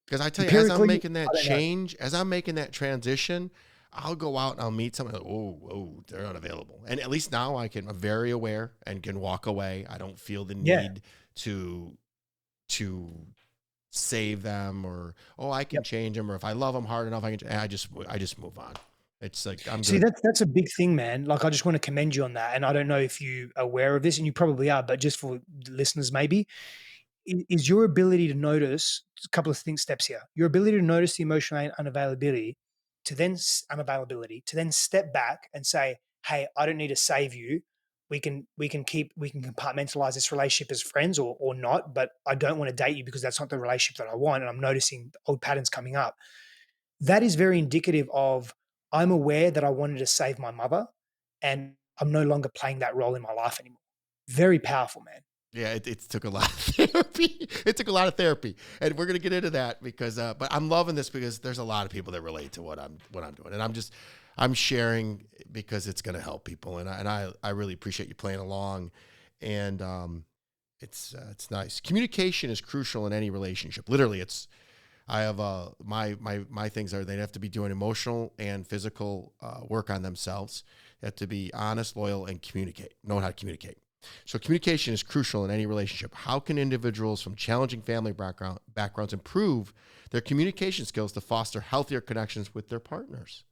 Because I tell you, Empirically, I don't know. as I'm making that transition, I'll go out and I'll meet someone. Oh, they're unavailable. And at least now I'm very aware and can walk away. I don't feel the Yeah. need to to save them, or I can Yep. change them, or if I love them hard enough, I just move on. It's like I'm See, good. that's a big thing, man. Like, I just want to commend you on that. And I don't know if you are aware of this, and you probably are, but just for the listeners, maybe, is your ability to notice a couple of things, steps here. Your ability to notice the emotional unavailability, to then step back and say, "Hey, I don't need to save you. We can compartmentalize this relationship as friends or not, but I don't want to date you because that's not the relationship that I want, and I'm noticing old patterns coming up." that is very indicative of I'm aware that I wanted to save my mother and I'm no longer playing that role in my life anymore. Very powerful, man. Yeah, it took a lot of therapy. It took a lot of therapy, and we're gonna get into that because. But I'm loving this because there's a lot of people that relate to what I'm doing, and I'm sharing because it's gonna help people, and I really appreciate you playing along, and it's nice. Communication is crucial in any relationship. Literally, it's I have my things are they have to be doing emotional and physical work on themselves. They have to be honest, loyal, and knowing how to communicate. So communication is crucial in any relationship. How can individuals from challenging family backgrounds improve their communication skills to foster healthier connections with their partners?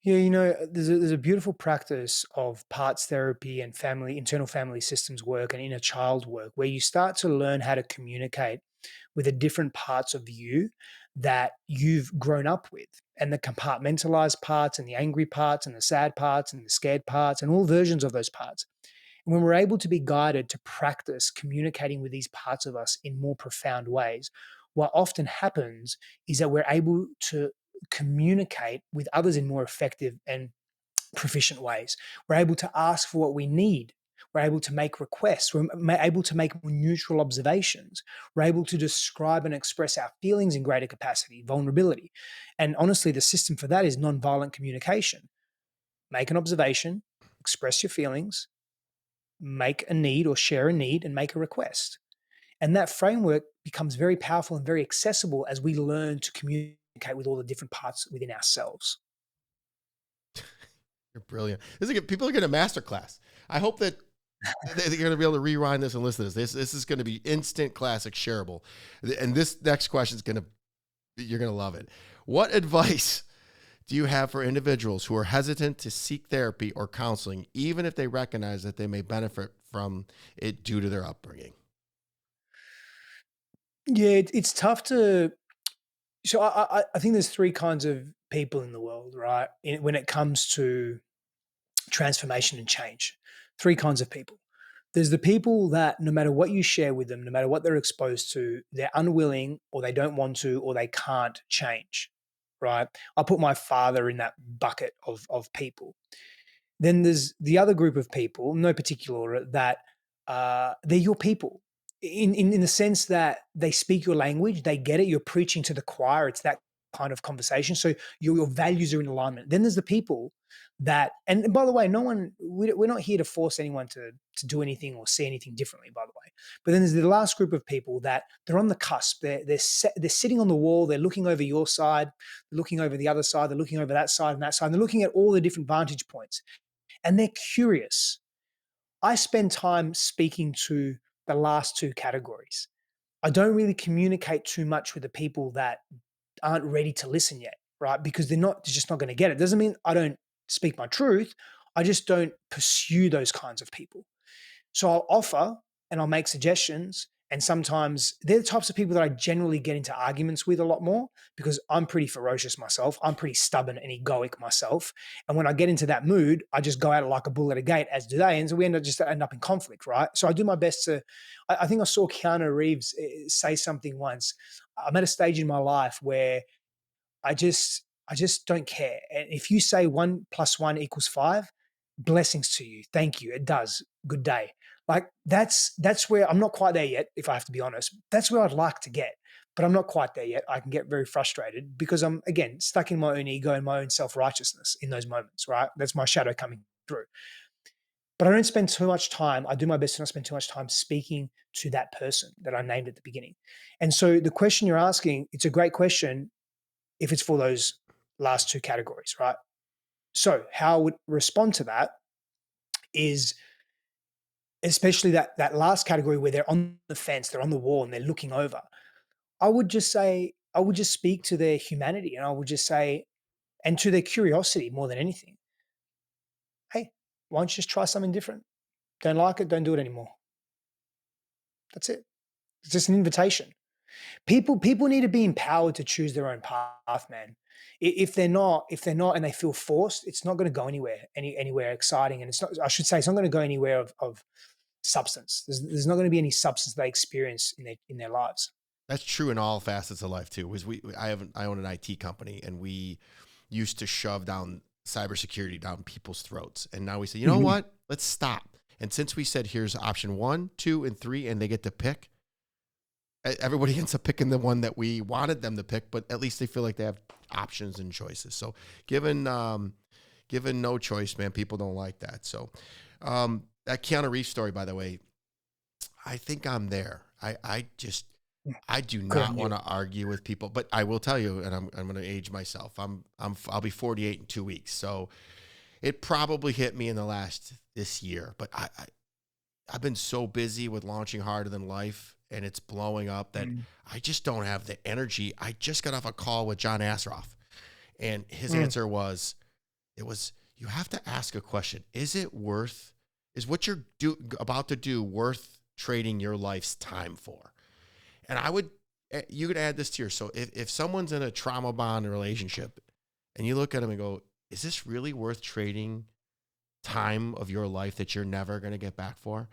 Yeah, there's a beautiful practice of parts therapy and internal family systems work and inner child work where you start to learn how to communicate with the different parts of you that you've grown up with, and the compartmentalized parts and the angry parts and the sad parts and the scared parts and all versions of those parts. And when we're able to be guided to practice communicating with these parts of us in more profound ways, what often happens is that we're able to communicate with others in more effective and proficient ways. We're able to ask for what we need. We're able to make requests. We're able to make more neutral observations. We're able to describe and express our feelings in greater capacity, vulnerability. And honestly, the system for that is nonviolent communication. Make an observation, express your feelings, make a need or share a need, and make a request. And that framework becomes very powerful and very accessible as we learn to communicate with all the different parts within ourselves. You're brilliant. People are getting a masterclass. I hope that they're going to be able to rewind this and listen to this. This is going to be instant classic shareable. And this next question is you're going to love it. What advice do you have for individuals who are hesitant to seek therapy or counseling, even if they recognize that they may benefit from it due to their upbringing? Yeah, it's tough to. So I think there's three kinds of people in the world, right? When it comes to transformation and change, three kinds of people. There's the people that no matter what you share with them, no matter what they're exposed to, they're unwilling or they don't want to or they can't change, right? I put my father in that bucket of people. Then there's the other group of people, no particular order, that they're your people in the sense that they speak your language, they get it, you're preaching to the choir, it's that kind of conversation. So your values are in alignment. Then there's the people that, and by the way, we're not here to force anyone to do anything or see anything differently, by the way. But then there's the last group of people that they're on the cusp. They're sitting on the wall. They're looking over your side. They're looking over the other side. They're looking over that side and that side. And they're looking at all the different vantage points and they're curious. I spend time speaking to the last two categories. I don't really communicate too much with the people that aren't ready to listen yet, right? Because they're just not going to get it. Doesn't mean I don't speak my truth. I just don't pursue those kinds of people. So I'll offer and I'll make suggestions. And sometimes they're the types of people that I generally get into arguments with a lot more because I'm pretty ferocious myself. I'm pretty stubborn and egoic myself. And when I get into that mood, I just go out like a bull at a gate, as do they. And so we end up in conflict, right? So I do my best to, I think I saw Keanu Reeves say something once. I'm at a stage in my life where I just don't care. And if you say 1+1 =5, blessings to you. Thank you. It does. Good day. Like that's where I'm not quite there yet, if I have to be honest. That's where I'd like to get, but I'm not quite there yet. I can get very frustrated because I'm again stuck in my own ego and my own self-righteousness in those moments, right? That's my shadow coming through. But I don't spend too much time. I do my best to not spend too much time speaking to that person that I named at the beginning. And so the question you're asking, it's a great question if it's for those last two categories, right? So how I would respond to that is especially that last category where they're on the fence, they're on the wall and they're looking over. I would just speak to their humanity and I would just say, and to their curiosity more than anything. Hey, why don't you just try something different? Don't like it, don't do it anymore. That's it. It's just an invitation. People need to be empowered to choose their own path, man. If they're not, and they feel forced, it's not going to go anywhere exciting. And it's not, I should say, it's not going to go anywhere of substance. There's not going to be any substance they experience in their lives. That's true in all facets of life too. Was I own an IT company, and we used to shove down cybersecurity down people's throats, and now we say, you know Mhm. what? Let's stop. And since we said here's option 1, 2, and 3, and they get to pick, everybody ends up picking the one that we wanted them to pick, but at least they feel like they have options and choices. So given given no choice, man, people don't like that. So that Keanu Reeves story, by the way, I think I'm there. I do Good on not want you. to argue with people, but I will tell you, and I'm going to age myself. I'll be 48 in 2 weeks, so it probably hit me in the last this year. But I've been so busy with launching Harder Than Life, and it's blowing up that Mm. I just don't have the energy. I just got off a call with John Asroff, and his Mm. answer was, it was, you have to ask a question: is what you're about to do worth trading your life's time for? And you could add this to your, so if someone's in a trauma bond relationship and you look at them and go, is this really worth trading time of your life that you're never going to get back for?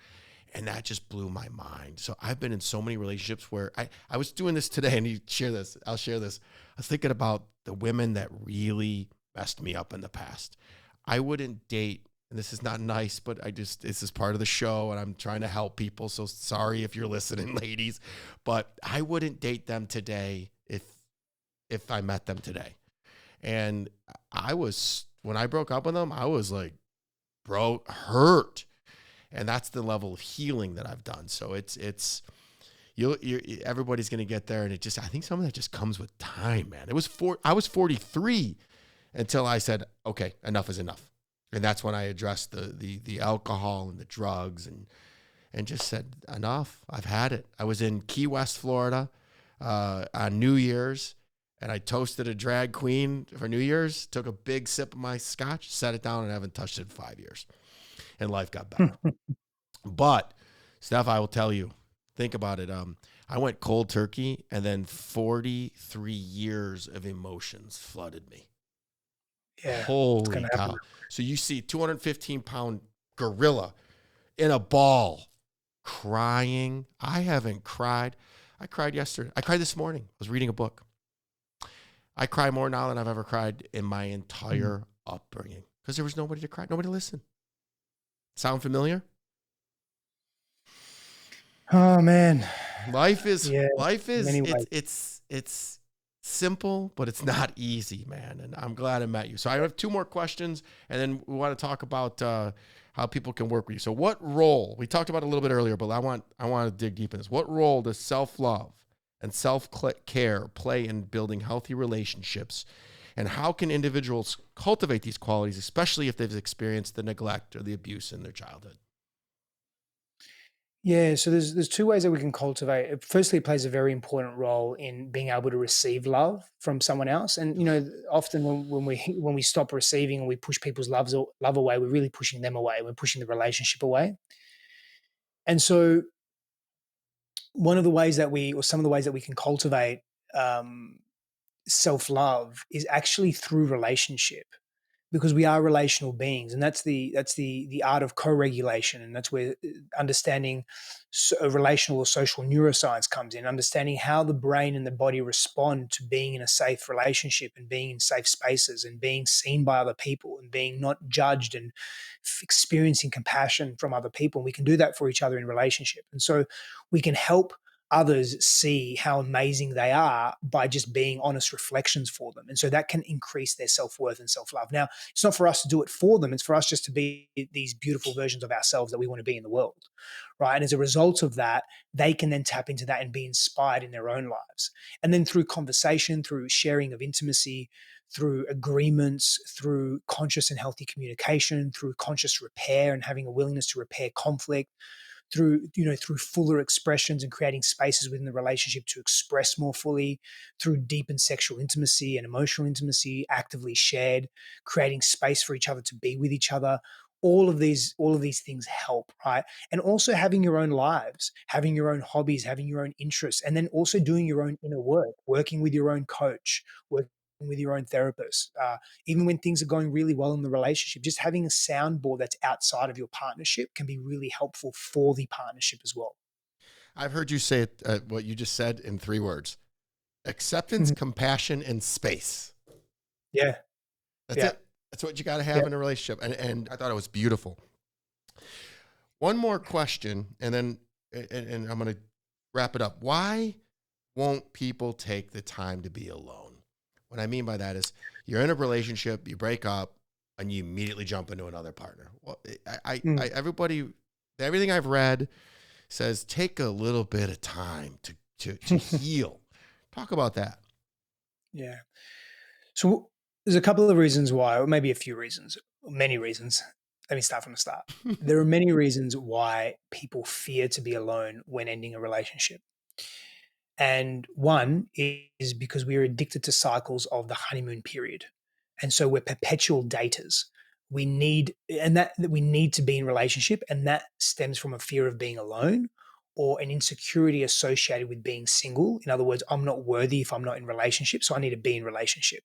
And that just blew my mind. So I've been in so many relationships where I was doing this today, and I'll share this. I was thinking about the women that really messed me up in the past. I wouldn't date, and this is not nice, but this is part of the show and I'm trying to help people. So sorry if you're listening, ladies, but I wouldn't date them today if I met them today. And when I broke up with them, I was like, bro, hurt. And that's the level of healing that I've done. So everybody's going to get there. And I think some of that just comes with time, man. I was 43 until I said, okay, enough is enough. And that's when I addressed the alcohol and the drugs, and just said, enough. I've had it. I was in Key West, Florida, on New Year's, and I toasted a drag queen for New Year's, took a big sip of my scotch, set it down, and haven't touched it in 5 years. And life got better. But Steph, I will tell you, think about it. I went cold turkey, and then 43 years of emotions flooded me. Yeah, it's Holy gonna happen. cow. So you see 215-pound gorilla in a ball crying. I haven't cried. I cried yesterday. I cried this morning. I was reading a book. I cry more now than I've ever cried in my Mm. entire upbringing because there was nobody to cry, nobody to listen. Sound familiar? Oh man, yeah, Life in is many ways. it's simple, but it's not easy, man. And I'm glad I met you. So I have two more questions, and then we want to talk about how people can work with you. So what role, we talked about it a little bit earlier, but I want to dig deep in this. What role does self-love and self-care play in building healthy relationships? And how can individuals cultivate these qualities, especially if they've experienced the neglect or the abuse in their childhood? Yeah, so there's two ways that we can cultivate. Firstly, it plays a very important role in being able to receive love from someone else. And often when we stop receiving and we push people's love away, we're really pushing them away. We're pushing the relationship away. And so one of the ways that or some of the ways that we can cultivate um, self love is actually through relationship, because we are relational beings, and that's the art of co-regulation, and that's where understanding relational or social neuroscience comes in, understanding how the brain and the body respond to being in a safe relationship and being in safe spaces and being seen by other people and being not judged and experiencing compassion from other people. And we can do that for each other in relationship, and so we can help others see how amazing they are by just being honest reflections for them. And so that can increase their self-worth and self-love. Now, it's not for us to do it for them. It's for us just to be these beautiful versions of ourselves that we want to be in the world. Right. And as a result of that, they can then tap into that and be inspired in their own lives. And then through conversation, through sharing of intimacy, through agreements, through conscious and healthy communication, through conscious repair and having a willingness to repair conflict, through fuller expressions and creating spaces within the relationship to express more fully, through deepened sexual intimacy and emotional intimacy actively shared, creating space for each other to be with each other. All of these things help, right? And also having your own lives, having your own hobbies, having your own interests, and then also doing your own inner work, working with your own coach, working with your own therapist. Even when things are going really well in the relationship, just having a soundboard that's outside of your partnership can be really helpful for the partnership as well. I've heard you say it, what you just said in 3 words: acceptance, compassion, and space. Yeah. That's Yeah. it. That's what you got to have Yeah. in a relationship. And I thought it was beautiful. One more question, and then and I'm going to wrap it up. Why won't people take the time to be alone? What I mean by that is you're in a relationship, you break up, and you immediately jump into another partner. Well, everybody, everything I've read says take a little bit of time to heal. Talk about that. Yeah. So there's a couple of reasons why, or maybe a few reasons, many reasons. Let me start from the start. There are many reasons why people fear to be alone when ending a relationship. And one is because we are addicted to cycles of the honeymoon period. And so we're perpetual daters. We need, and that we need to be in relationship, and that stems from a fear of being alone or an insecurity associated with being single. In other words, I'm not worthy if I'm not in relationship, so I need to be in relationship.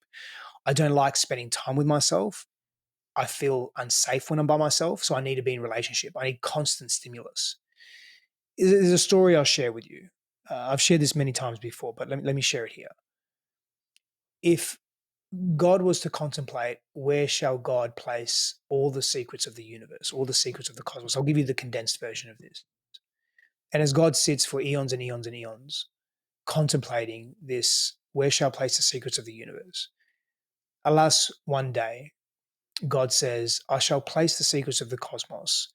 I don't like spending time with myself. I feel unsafe when I'm by myself, so I need to be in relationship. I need constant stimulus. There's a story I'll share with you. I've shared this many times before, but let me share it here. If God was to contemplate where shall God place all the secrets of the universe, all the secrets of the cosmos, I'll give you the condensed version of this. And as God sits for eons and eons and eons, contemplating this, where shall I place the secrets of the universe? Alas, one day, God says, I shall place the secrets of the cosmos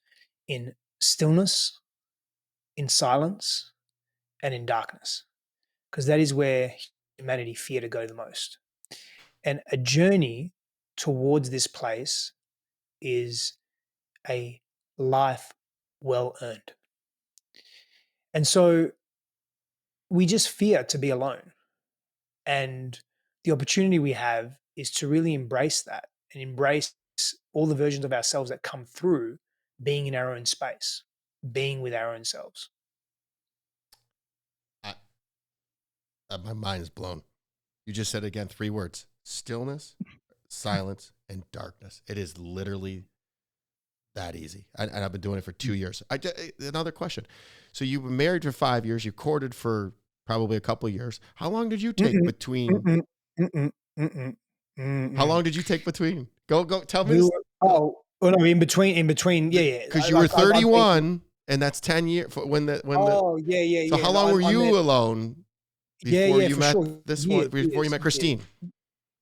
in stillness, in silence, and in darkness, because that is where humanity fear to go the most. And a journey towards this place is a life well earned. And so we just fear to be alone. And the opportunity we have is to really embrace that and embrace all the versions of ourselves that come through being in our own space, being with our own selves. I, my mind is blown. You just said again 3 words: stillness, silence, and darkness. It is literally that easy. And I've been doing it for 2 years. Another question. So you were married for 5 years. You courted for probably a couple of years. How long did you take Mm-mm, between? mm-mm, mm-mm, mm-mm, How mm-mm. long did you take between? Go, tell me We this. were, well, no, in between, yeah, yeah. Because you were Like I've been, 31 and that's 10 years oh, yeah, yeah, so yeah. how No, long were I met, you alone yeah, before yeah, you for met sure. this one, Years, before you years, met years. Christine?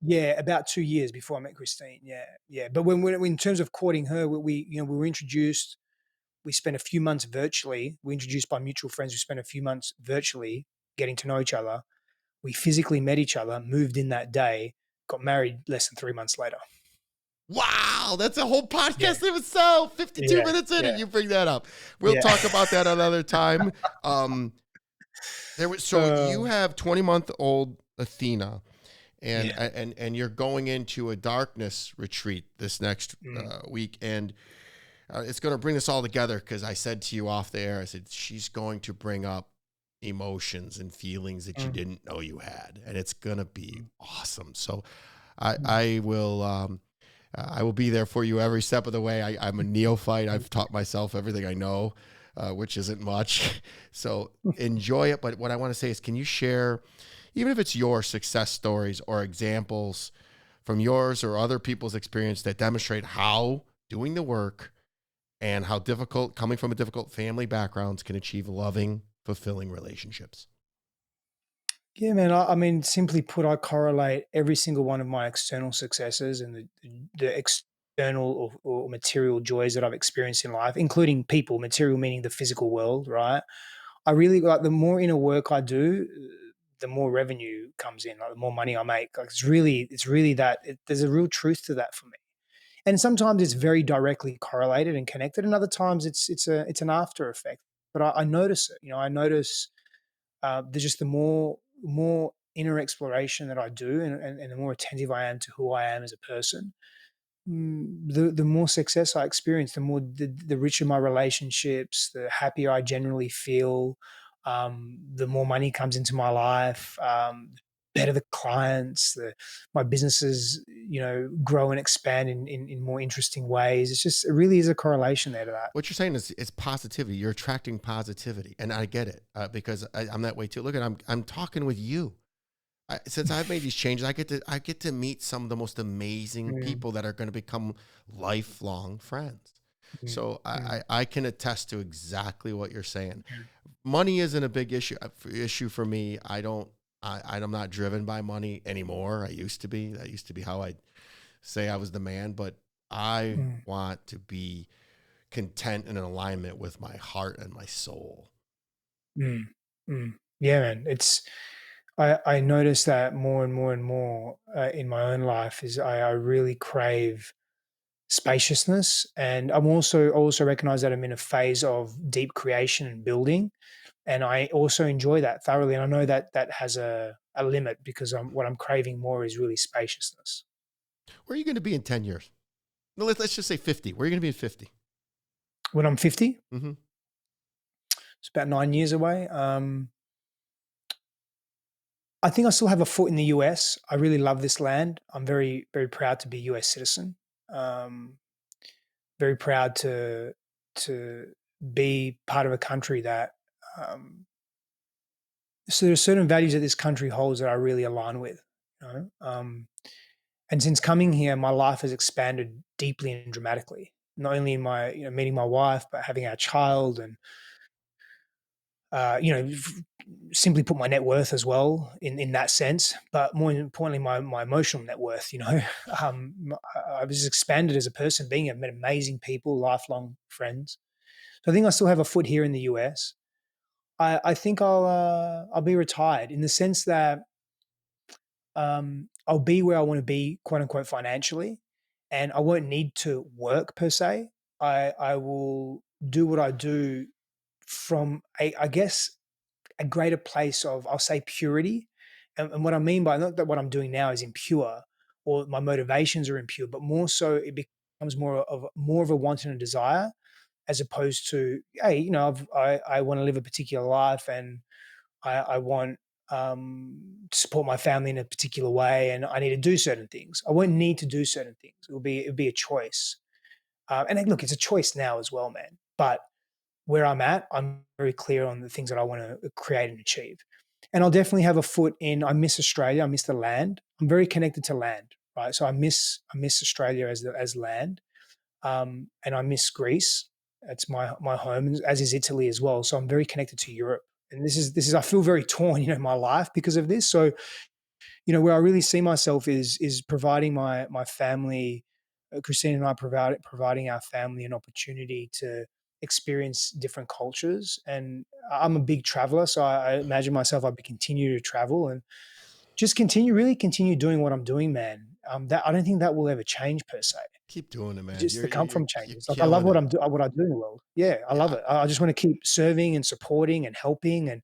Yeah, about 2 years before I met Christine. Yeah, yeah. But when in terms of courting her, we were introduced. We spent a few months virtually. We introduced by mutual friends. We spent a few months virtually getting to know each other. We physically met each other, moved in that day, got married less than 3 months later. Wow, that's a whole Yeah, podcast in itself. 52 yeah, minutes in yeah, and you bring that up. We'll yeah. talk about that another time. Um, so you uh, have 20-month-old Athena, and yeah. and you're going into a darkness retreat this next Mm, week, and it's going to bring this all together because I said to you off the air, I said she's going to bring up emotions and feelings that you mm, didn't know you had, and it's going to be mm, awesome. So mm, I will. I will be there for you every step of the way. I'm a neophyte. mm, I've taught myself everything I know, which isn't much. So mm. enjoy it. But what I want to say is, can you share, even if it's your success stories or examples from yours or other people's experience that demonstrate how doing the work and how difficult, coming from a difficult family backgrounds, can achieve loving, fulfilling relationships? Yeah, man. I mean, simply put, I correlate every single one of my external successes and the external or material joys that I've experienced in life, including people, material meaning the physical world, right? I really like the more inner work I do, the more revenue comes in, like the more money I make. Like it's really that there's a real truth to that for me. And sometimes it's very directly correlated and connected, and other times it's an after effect. But I notice it. I notice there's just the more inner exploration that I do, and the more attentive I am to who I am as a person, the more success I experience, the more the richer my relationships, the happier I generally feel, the more money comes into my life. better the clients, my businesses, grow and expand in more interesting ways. It really is a correlation there to that. What you're saying is positivity. You're attracting positivity, and I get it because I'm that way too. Look at I'm talking with you. Since I've made these changes, I get to meet some of the most amazing Mm, people that are going to become lifelong friends. mm, So mm, I can attest to exactly what you're saying. mm, Money isn't a big issue for me. I'm not driven by money anymore. I used to be. That used to be how I say I was the man. But I mm, want to be content and in alignment with my heart and my soul. mm, mm. Yeah, man. I notice that more and more and more in my own life is I really crave spaciousness, and I'm also recognize that I'm in a phase of deep creation and building, and I also enjoy that thoroughly. And I know that that has a limit because what I'm craving more is really spaciousness. Where are you going to be in 10 years? No, let's just say 50. Where are you going to be in 50? When I'm 50, Mm-hmm. it's about 9 years away. I think I still have a foot in the US. I really love this land. I'm very, very proud to be a US citizen. Um, very proud to be part of a country that. So there are certain values that this country holds that I really align with. You know? And since coming here, my life has expanded deeply and dramatically. Not only in my meeting my wife, but having our child, and uh, you know, f- simply put my net worth as well in that sense. But more importantly, my emotional net worth. I was expanded as a person, being I've met amazing people, lifelong friends. So I think I still have a foot here in the US. I think I'll be retired in the sense that I'll be where I want to be, quote unquote, financially, and I won't need to work per se. I will do what I do from I guess a greater place of, I'll say, purity. And what I mean by, not that what I'm doing now is impure or my motivations are impure, but more so it becomes more of a want and a desire, as opposed to, hey, I want to live a particular life, and I want to support my family in a particular way, and I need to do certain things. I won't need to do certain things. It'll be a choice. And then, look, it's a choice now as well, man. But where I'm at, I'm very clear on the things that I want to create and achieve. And I'll definitely have a foot in. I miss Australia. I miss the land. I'm very connected to land, right? So I miss Australia as land, and I miss Greece. It's my home, as is Italy as well. So I'm very connected to Europe, and this is I feel very torn, in my life because of this. So where I really see myself is providing my family, Christine and I providing our family an opportunity to experience different cultures. And I'm a big traveler, so I imagine myself I'd be continue to travel and just continue doing what I'm doing, man. That I don't think that will ever change per se. Keep doing it, man. Just You're the come you're from you're changes. Like, I love killing it. what I do in the world. Yeah, I love Yeah. it. I just want to keep serving and supporting and helping and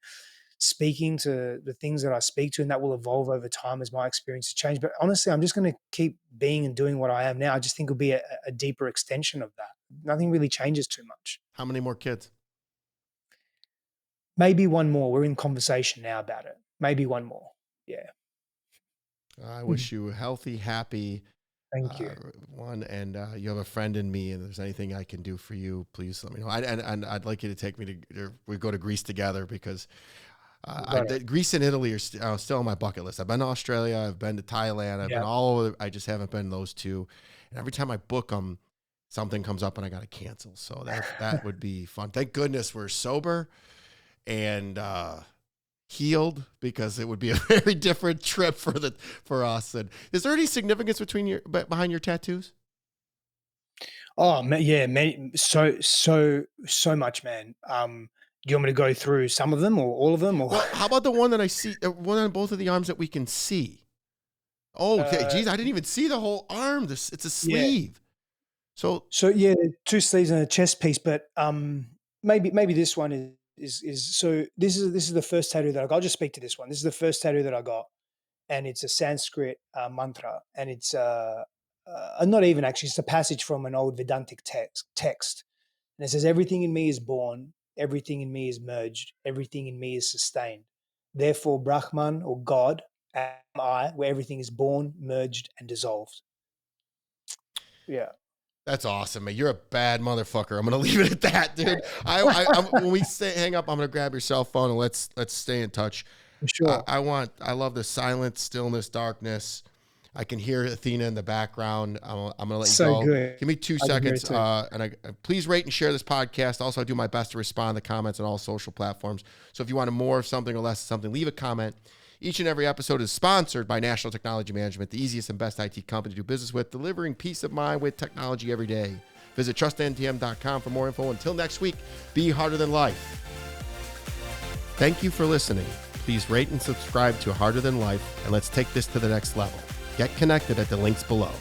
speaking to the things that I speak to, and that will evolve over time as my experiences change. But honestly, I'm just going to keep being and doing what I am now. I just think it'll be a deeper extension of that. Nothing really changes too much. How many more kids? Maybe one more. We're in conversation now about it. Maybe one more. Yeah. I Mhm. wish you a healthy, happy Thank uh, you. one, and you have a friend in me. And if there's anything I can do for you, please let me know. And I'd like you to take me we go to Greece together because Got it. Greece and Italy are still on my bucket list. I've been to Australia, I've been to Thailand, I've been Yeah. all over. I just haven't been those two. And every time I book them, something comes up and I got to cancel. So that would be fun. Thank goodness we're sober and healed, because it would be a very different trip for us. And is there any significance behind your tattoos? Oh, yeah, so much, man. Do you want me to go through some of them or all of them, or? Well, how about the one that I see, one on both of the arms that we can see? Oh, okay. uh, Geez, I didn't even see the whole arm. It's a yeah. sleeve. So, So yeah, two sleeves and a chest piece, but maybe this one is so this is the first tattoo that I got. I'll just speak to this one. This is the first tattoo that I got, and it's a Sanskrit mantra, and it's not even actually, it's a passage from an old Vedantic text, and it says, "Everything in me is born, everything in me is merged, everything in me is sustained. Therefore, Brahman or God am I, where everything is born, merged, and dissolved. Yeah. That's awesome, man. You're a bad motherfucker. I'm gonna leave it at that, dude. When we hang up, I'm gonna grab your cell phone and let's stay in touch. For sure. I love the silence, stillness, darkness. I can hear Athena in the background. I'm gonna let you So go. good. Give me 2 seconds. Please rate and share this podcast. Also, I do my best to respond to comments on all social platforms. So if you want more of something or less of something, leave a comment. Each and every episode is sponsored by National Technology Management, the easiest and best IT company to do business with, delivering peace of mind with technology every day. Visit trustntm.com for more info. Until next week, be harder than life. Thank you for listening. Please rate and subscribe to Harder Than Life, and let's take this to the next level. Get connected at the links below.